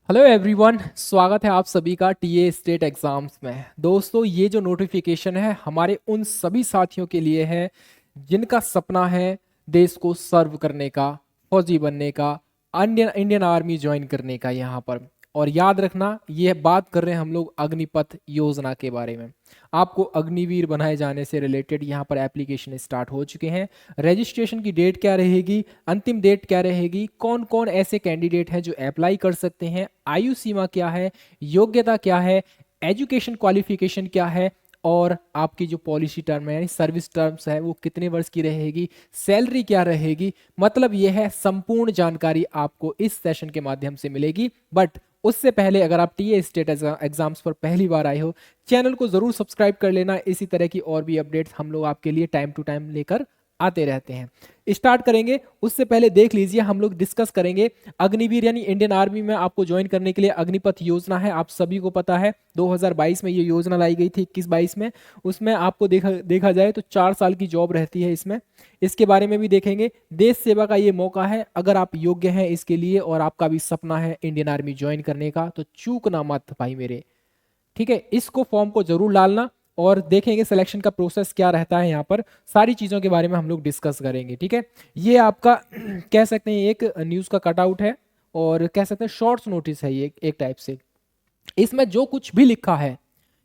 Hello everyone, स्वागत है आप सभी का टीए स्टेट एग्जाम्स में। दोस्तों, ये जो नोटिफिकेशन है हमारे उन सभी साथियों के लिए है जिनका सपना है देश को सर्व करने का, फौजी बनने का, इंडियन इंडियन आर्मी ज्वाइन करने का यहाँ पर। और याद रखना, ये बात कर रहे हैं हम लोग अग्निपथ योजना के बारे में। आपको अग्निवीर बनाए जाने से रिलेटेड यहाँ पर एप्लीकेशन स्टार्ट हो चुके हैं। रजिस्ट्रेशन की डेट क्या रहेगी, अंतिम डेट क्या रहेगी, कौन कौन ऐसे कैंडिडेट हैं जो अप्लाई कर सकते हैं, आयु सीमा क्या है, योग्यता क्या है, एजुकेशन क्वालिफिकेशन क्या है, और आपकी जो पॉलिसी टर्म है यानी सर्विस टर्म्स है वो कितने वर्ष की रहेगी, सैलरी क्या रहेगी। मतलब यह है संपूर्ण जानकारी आपको इस सेशन के माध्यम से मिलेगी। बट उससे पहले अगर आप टीए स्टेट एग्जाम्स पर पहली बार आए हो, चैनल को जरूर सब्सक्राइब कर लेना। इसी तरह की और भी अपडेट्स हम लोग आपके लिए टाइम टू टाइम लेकर आते रहते हैं। स्टार्ट करेंगे उससे पहले देख लीजिए, हम लोग डिस्कस करेंगे अग्निवीर यानी इंडियन आर्मी में आपको ज्वाइन करने के लिए अग्निपथ योजना है। आप सभी को पता है 2022 में ये योजना लाई गई थी, 21-22 में। उसमें आपको देखा जाए तो 4 साल की जॉब रहती है इसमें। इसके बारे में भी देखेंगे। देश सेवा का ये मौका है, अगर आप योग्य हैं इसके लिए और आपका भी सपना है इंडियन आर्मी ज्वाइन करने का तो चूकना मत भाई मेरे। ठीक है, इसको फॉर्म को जरूर डालना और देखेंगे सिलेक्शन का प्रोसेस क्या रहता है। यहाँ पर सारी चीजों के बारे में हम लोग डिस्कस करेंगे। ठीक है, ये आपका कह सकते हैं एक न्यूज का कटआउट है और कह सकते हैं शॉर्ट्स नोटिस है ये एक टाइप से। इसमें जो कुछ भी लिखा है,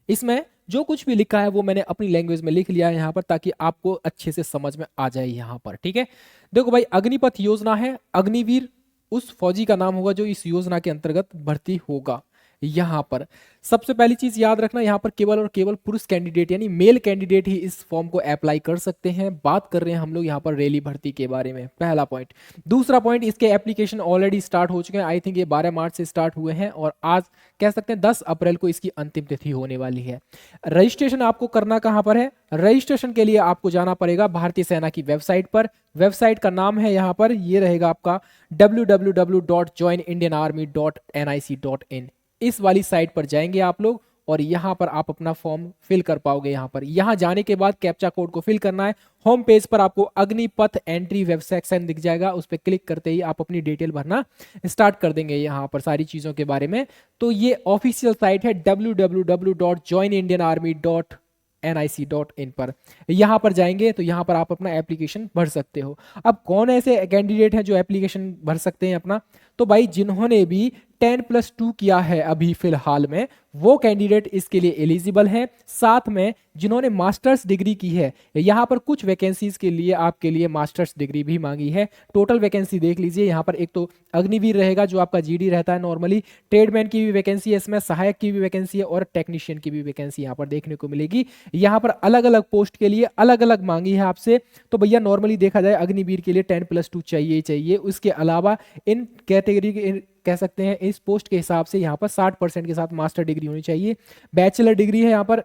इसमें जो कुछ भी लिखा है वो मैंने अपनी लैंग्वेज में लिख लिया है यहाँ पर, ताकि आपको अच्छे से समझ में आ जाए यहाँ पर। ठीक है, देखो भाई, अग्निपथ योजना है। अग्निवीर उस फौजी का नाम होगा जो इस योजना के अंतर्गत भर्ती होगा। यहाँ पर सबसे पहली चीज याद रखना, यहाँ पर केवल और केवल पुरुष कैंडिडेट यानी मेल कैंडिडेट ही इस फॉर्म को अप्लाई कर सकते हैं। बात कर रहे हैं हम लोग यहाँ पर रैली भर्ती के बारे में, पहला पॉइंट। दूसरा पॉइंट, इसके एप्लीकेशन ऑलरेडी स्टार्ट हो चुके हैं। आई थिंक ये 12 मार्च से स्टार्ट हुए हैं और आज कह सकते हैं 10 अप्रैल को इसकी अंतिम तिथि होने वाली है। रजिस्ट्रेशन आपको करना कहाँ पर है? रजिस्ट्रेशन के लिए आपको जाना पड़ेगा भारतीय सेना की वेबसाइट पर। वेबसाइट का नाम है यहाँ पर, ये रहेगा आपका www.joinindianarmy.nic.in। इस वाली साइट पर जाएंगे आप लोग और यहाँ पर आप अपना फॉर्म फिल कर पाओगे। यहाँ पर यहाँ जाने के बाद कैप्चा कोड को फिल करना है। होम पेज पर आपको अग्निपथ एंट्री वेब सेक्शन दिख जाएगा, उस पर क्लिक करते ही आप अपनी डिटेल भरना स्टार्ट कर देंगे यहाँ पर सारी चीजों के बारे में। तो ये ऑफिशियल साइट है www.joinindianarmy.nic.in पर। यहाँ पर जाएंगे तो यहाँ पर आप अपना एप्लीकेशन भर सकते हो। अब कौन ऐसे कैंडिडेट हैं जो एप्लीकेशन भर सकते हैं अपना? तो भाई जिन्होंने भी 10+2 किया है अभी फिलहाल में, वो कैंडिडेट इसके लिए एलिजिबल है। साथ में जिन्होंने मास्टर्स डिग्री की है, यहाँ पर कुछ वैकेंसीज के लिए आपके लिए मास्टर्स डिग्री भी मांगी है। टोटल वैकेंसी देख लीजिए, यहाँ पर एक तो अग्निवीर रहेगा जो आपका जीडी रहता है नॉर्मली, ट्रेडमैन की भी वैकेंसी है इसमें, सहायक की भी वैकेंसी है और टेक्नीशियन की भी वैकेंसी यहाँ पर देखने को मिलेगी। यहाँ पर अलग अलग पोस्ट के लिए अलग अलग मांगी है आपसे। तो भैया नॉर्मली देखा जाए अग्निवीर के लिए 10+2 चाहिए ही चाहिए। उसके अलावा इन कैटेगरी कह सकते हैं इस पोस्ट के हिसाब से यहाँ पर 60% के साथ मास्टर डिग्री होनी चाहिए। बैचलर डिग्री है यहाँ पर,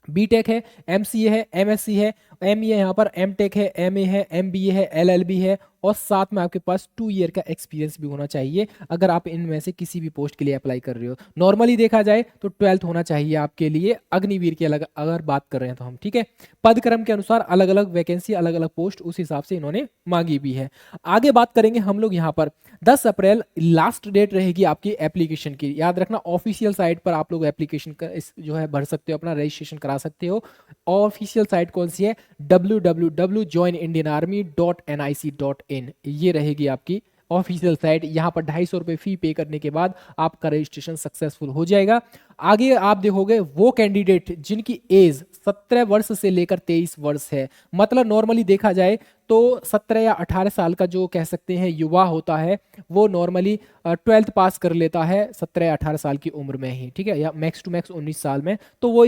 बीटेक है, एमसीए है, एमएससी है, एमई है, यहाँ पर एमटेक है, एमए है, एमबीए है, एलएलबी है और साथ में आपके पास 2 ईयर का एक्सपीरियंस भी होना चाहिए अगर आप इनमें से किसी भी पोस्ट के लिए अप्लाई कर रहे हो। नॉर्मली देखा जाए तो 12th होना चाहिए आपके लिए अग्निवीर की अलग अगर बात कर रहे हैं तो हम। ठीक है, पद क्रम के अनुसार अलग अलग वैकेंसी, अलग अलग पोस्ट उस हिसाब से इन्होंने मांगी भी है। आगे बात करेंगे हम लोग यहाँ पर 10 अप्रैल लास्ट डेट रहेगी आपकी एप्लीकेशन की। याद रखना, ऑफिशियल साइट पर आप लोग एप्लीकेशन का जो है भर सकते हो, अपना रजिस्ट्रेशन करा सकते हो। ऑफिशियल साइट कौन सी है? www.joinindianarmy.nic.in, ये रहेगी आपकी ऑफिशियल साइट। यहाँ पर 250 रुपये फी पे करने के बाद आपका रजिस्ट्रेशन सक्सेसफुल हो जाएगा। आगे आप देखोगे वो कैंडिडेट जिनकी एज 17 वर्ष से लेकर 23 वर्ष है, मतलब नॉर्मली देखा जाए तो 17 या 18 साल का जो कह सकते हैं युवा होता है वो नॉर्मली 12th पास कर लेता है 17 या 18 साल की उम्र में ही। ठीक है, या मैक्स टू मैक्स 19 साल में, तो वो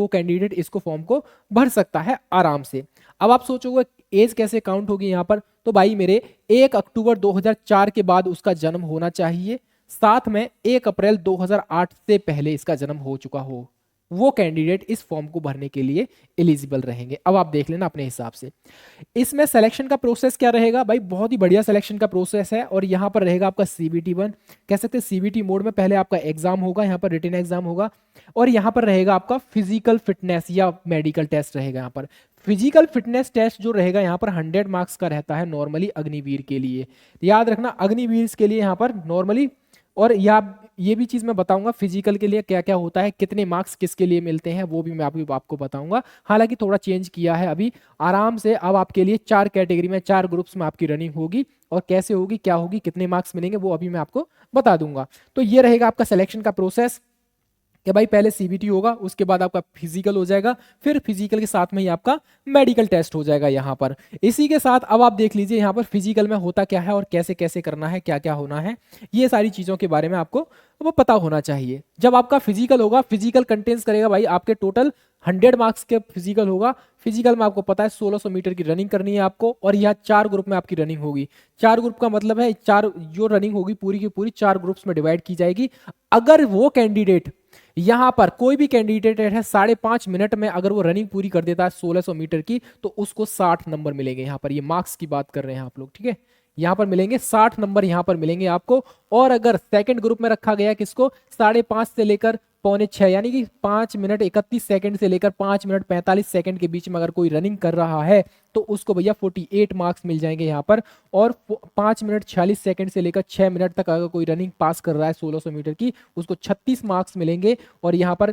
कैंडिडेट इसको फॉर्म को भर सकता है आराम से। अब आप सोचोगे एज कैसे काउंट होगी यहाँ पर? तो भाई मेरे 1 अक्टूबर 2004 के बाद उसका जन्म होना चाहिए, साथ में 1 अप्रैल 2008 से पहले इसका जन्म हो चुका हो, वो कैंडिडेट इस फॉर्म को भरने के लिए एलिजिबल रहेंगे। अब आप देख लेना अपने हिसाब से। इसमें सिलेक्शन का प्रोसेस क्या रहेगा भाई? बहुत ही बढ़िया सिलेक्शन का प्रोसेस है और यहाँ पर रहेगा आपका सीबीटी 1, कह सकते हैं सीबीटी मोड में पहले आपका एग्जाम होगा, यहाँ पर रिटन एग्जाम होगा और यहाँ पर रहेगा आपका फिजिकल फिटनेस या मेडिकल टेस्ट रहेगा। यहाँ पर फिजिकल फिटनेस टेस्ट जो रहेगा यहाँ पर 100 मार्क्स का रहता है नॉर्मली अग्निवीर के लिए। याद रखना, अग्निवीर के लिए यहाँ पर नॉर्मली और ये भी चीज मैं बताऊंगा फिजिकल के लिए क्या क्या होता है, कितने मार्क्स किसके लिए मिलते हैं, वो भी मैं आपको बताऊंगा। हालांकि थोड़ा चेंज किया है अभी, आराम से अब आपके लिए 4 कैटेगरी में 4 ग्रुप्स में आपकी रनिंग होगी, और कैसे होगी क्या होगी कितने मार्क्स मिलेंगे वो अभी मैं आपको बता दूंगा। तो ये रहेगा आपका सिलेक्शन का प्रोसेस कि भाई पहले सीबीटी होगा, उसके बाद आपका फिजिकल हो जाएगा, फिर फिजिकल के साथ में ही आपका मेडिकल टेस्ट हो जाएगा यहाँ पर। इसी के साथ अब आप देख लीजिए यहाँ पर फिजिकल में होता क्या है और कैसे कैसे करना है, क्या क्या होना है, ये सारी चीज़ों के बारे में आपको वो पता होना चाहिए। जब आपका फिजिकल होगा, फिजिकल कंटेंट्स करेगा भाई आपके टोटल 100 मार्क्स के फिजिकल होगा। फिजिकल में आपको पता है 1600 मीटर की रनिंग करनी है आपको, और यह 4 ग्रुप में आपकी रनिंग होगी। 4 ग्रुप का मतलब है 4 जो रनिंग होगी पूरी की पूरी 4 ग्रुप्स में डिवाइड की जाएगी। अगर वो कैंडिडेट यहां पर कोई भी कैंडिडेट है 5.5 मिनट में अगर वो रनिंग पूरी कर देता है 1600 मीटर की, तो उसको 60 नंबर मिलेंगे। यहां पर ये मार्क्स की बात कर रहे हैं आप लोग, ठीक है, यहां पर मिलेंगे 60 नंबर यहां पर मिलेंगे आपको। और अगर सेकंड ग्रुप में रखा गया किसको, 5.5 से लेकर 5.25 यानी कि 5 मिनट 31 सेकंड से लेकर 5 मिनट 45 सेकंड के बीच में अगर कोई रनिंग कर रहा है तो उसको भैया 48 मार्क्स मिल जाएंगे यहाँ पर। और 5 मिनट 46 सेकंड से लेकर 6 मिनट तक अगर कोई रनिंग पास कर रहा है 1600 मीटर की, उसको 36 मार्क्स मिलेंगे। और यहाँ पर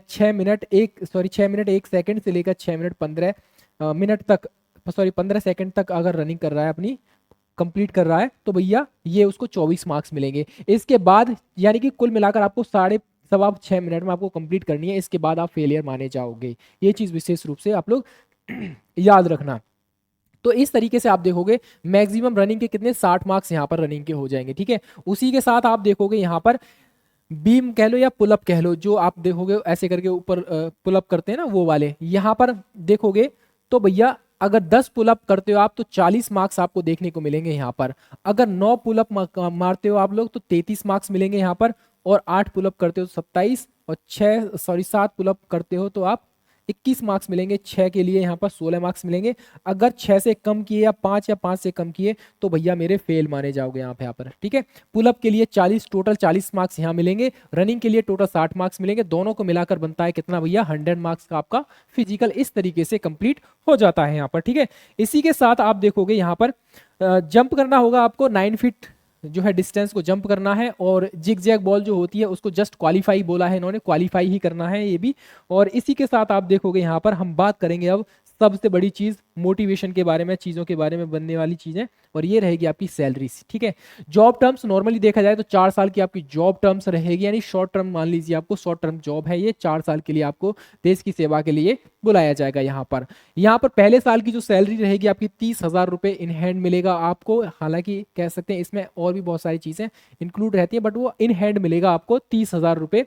6 मिनट 1 सेकंड से लेकर 6 मिनट 15 मिनट तक, सॉरी 15 सेकंड तक अगर रनिंग कर रहा है अपनी कंप्लीट कर रहा है तो भैया ये उसको 24 मार्क्स मिलेंगे। इसके बाद यानी कि कुल मिलाकर आपको 6.25 मिनट में आपको कंप्लीट करनी है, इसके बाद आप फेलियर माने जाओगे। ये चीज विशेष रूप से आप लोग याद रखना। तो इस तरीके से आप देखोगे मैक्सिमम रनिंग के कितने 60 मार्क्स यहाँ पर रनिंग के हो जाएंगे, ठीक है। उसी के साथ आप देखोगे यहाँ पर बीम कह लो या पुलअप कह लो, जो आप देखोगे ऐसे करके ऊपर पुलअप करते हैं ना वो वाले, यहाँ पर देखोगे तो भैया अगर 10 पुलअप करते हो आप तो 40 मार्क्स आपको देखने को मिलेंगे यहाँ पर। अगर 9 पुलअप मारते हो आप लोग तो 33 मार्क्स मिलेंगे यहाँ पर। और 8 पुलअप करते हो तो 27, और 7 पुलअप करते हो तो आप 21 मार्क्स मिलेंगे। 6 के लिए यहाँ पर 16 मार्क्स मिलेंगे। अगर 6 से कम किए या 5 से कम किए तो भैया मेरे फेल माने जाओगे यहाँ पर, ठीक है। पुलअप के लिए 40 टोटल 40 मार्क्स यहाँ मिलेंगे। रनिंग के लिए टोटल 60 मार्क्स मिलेंगे। दोनों को मिलाकर बनता है कितना भैया 100 मार्क्स का आपका फिजिकल इस तरीके से कंप्लीट हो जाता है यहाँ पर, ठीक है। इसी के साथ आप देखोगे यहाँ पर जंप करना होगा आपको 9 फीट जो है डिस्टेंस को जंप करना है। और जिग जैग बॉल जो होती है उसको जस्ट क्वालिफाई बोला है इन्होंने, क्वालिफाई ही करना है ये भी। और इसी के साथ आप देखोगे यहाँ पर हम बात करेंगे अब सबसे बड़ी चीज मोटिवेशन के बारे में, चीजों के बारे में बनने वाली चीजें, और ये रहेगी आपकी सैलरी, ठीक है। जॉब टर्म्स नॉर्मली देखा जाए तो 4 साल की आपकी जॉब टर्म्स रहेगी, यानी शॉर्ट टर्म मान लीजिए आपको शॉर्ट टर्म जॉब है ये, 4 साल के लिए आपको देश की सेवा के लिए बुलाया जाएगा यहाँ पर। यहाँ पर पहले साल की जो सैलरी रहेगी आपकी 30,000 रुपए इन हैंड मिलेगा आपको। हालांकि कह सकते हैं इसमें और भी बहुत सारी चीजें इंक्लूड रहती है, बट वो इन हैंड मिलेगा आपको 30,000 रुपए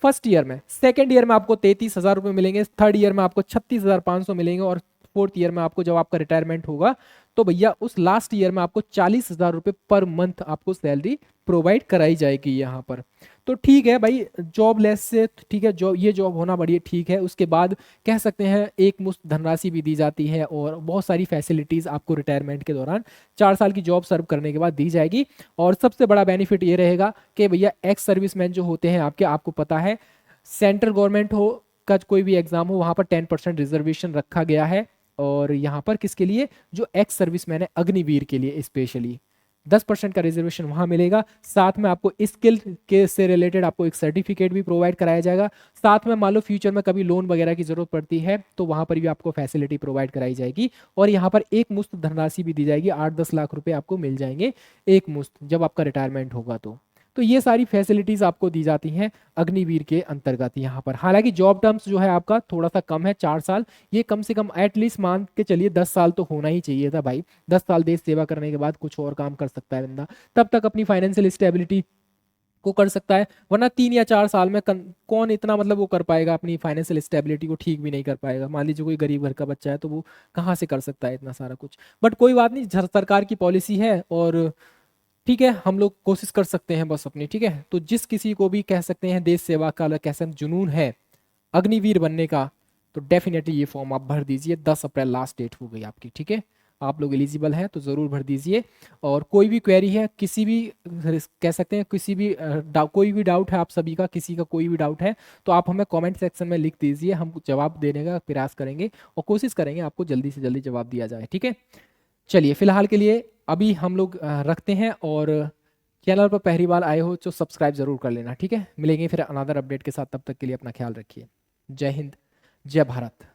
फर्स्ट ईयर में। सेकेंड ईयर में आपको 33,000 रुपए मिलेंगे। थर्ड ईयर में आपको 36,500 मिलेंगे। और फोर्थ ईयर में आपको जब आपका रिटायरमेंट होगा तो भैया उस लास्ट ईयर में आपको 40,000 रुपए पर मंथ आपको सैलरी प्रोवाइड कराई जाएगी यहाँ पर। तो ठीक है भाई, जॉब लेस से ठीक है, जॉब ये जॉब होना बढ़िया ठीक है। उसके बाद कह सकते हैं एक मुश्त धनराशि भी दी जाती है और बहुत सारी फैसिलिटीज आपको रिटायरमेंट के दौरान 4 साल की जॉब सर्व करने के बाद दी जाएगी। और सबसे बड़ा बेनिफिट ये रहेगा कि भैया एक्स सर्विसमैन जो होते हैं आपके, आपको पता है सेंट्रल गवर्नमेंट हो का कोई भी एग्जाम हो वहां पर 10% रिजर्वेशन रखा गया है। और यहाँ पर किसके लिए, जो एक्स सर्विसमैन है अग्निवीर के लिए स्पेशली 10% का रिजर्वेशन वहां मिलेगा। साथ में आपको स्किल के से रिलेटेड आपको एक सर्टिफिकेट भी प्रोवाइड कराया जाएगा। साथ में मान लो फ्यूचर में कभी लोन वगैरह की जरूरत पड़ती है तो वहां पर भी आपको फैसिलिटी प्रोवाइड कराई जाएगी। और यहाँ पर एक मुश्त धनराशि भी दी जाएगी, 8-10 लाख रुपए आपको मिल जाएंगे एक मुश्त जब आपका रिटायरमेंट होगा तो ये सारी फैसिलिटीज आपको दी जाती हैं अग्निवीर के अंतर्गत यहाँ पर। हालांकि जॉब टर्म्स जो है आपका थोड़ा सा कम है, 4 साल, ये कम से कम एटलीस्ट मान के चलिए 10 साल तो होना ही चाहिए था भाई। 10 साल देश सेवा करने के बाद कुछ और काम कर सकता है बंदा, तब तक अपनी फाइनेंशियल स्टेबिलिटी को कर सकता है। वरना 3 या 4 साल में कौन इतना मतलब वो कर पाएगा, अपनी फाइनेंशियल स्टेबिलिटी को ठीक भी नहीं कर पाएगा। मान लीजिए कोई गरीब घर का बच्चा है तो वो कहाँ से कर सकता है इतना सारा कुछ। बट कोई बात नहीं, सरकार की पॉलिसी है और ठीक है, हम लोग कोशिश कर सकते हैं बस अपनी, ठीक है। तो जिस किसी को भी कह सकते हैं देश सेवा का कैसा जुनून है अग्निवीर बनने का, तो डेफिनेटली ये फॉर्म आप भर दीजिए। 10 अप्रैल लास्ट डेट हो गई आपकी, ठीक है। आप लोग एलिजिबल हैं तो ज़रूर भर दीजिए। और कोई भी क्वेरी है, किसी भी कह सकते हैं किसी भी कोई भी डाउट है आप सभी का, किसी का कोई भी डाउट है तो आप हमें कमेंट सेक्शन में लिख दीजिए, हम जवाब देने का प्रयास करेंगे और कोशिश करेंगे आपको जल्दी से जल्दी जवाब दिया जाए, ठीक है। चलिए फिलहाल के लिए अभी हम लोग रखते हैं और चैनल पर पहली बार आए हो तो सब्सक्राइब जरूर कर लेना, ठीक है। मिलेंगे फिर अनदर अपडेट के साथ, तब तक के लिए अपना ख्याल रखिए। जय हिंद, जय भारत।